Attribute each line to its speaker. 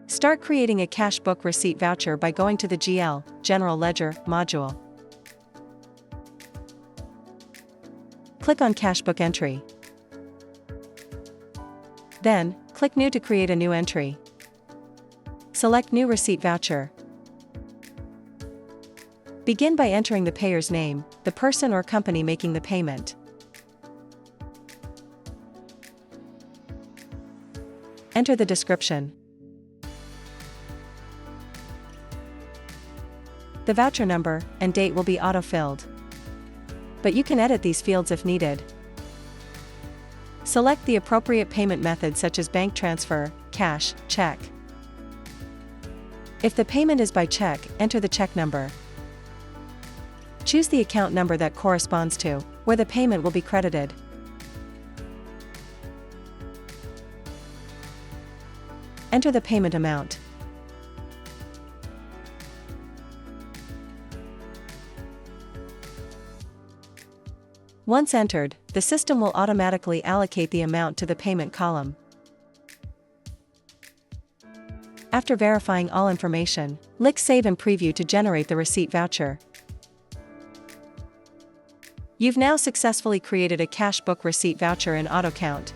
Speaker 1: Start creating a cash book receipt voucher by going to the GL, General Ledger, module. Click on Cash Book Entry. Then, click New to create a new entry. Select New Receipt Voucher. Begin by entering the payer's name, the person or company making the payment. Enter the description. The voucher number and date will be auto-filled, but you can edit these fields if needed. Select the appropriate payment method such as bank transfer, cash, check. If the payment is by check, enter the check number. Choose the account number that corresponds to where the payment will be credited. Enter the payment amount. Once entered, the system will automatically allocate the amount to the payment column. After verifying all information, click Save and Preview to generate the receipt voucher. You've now successfully created a cash book receipt voucher in AutoCount.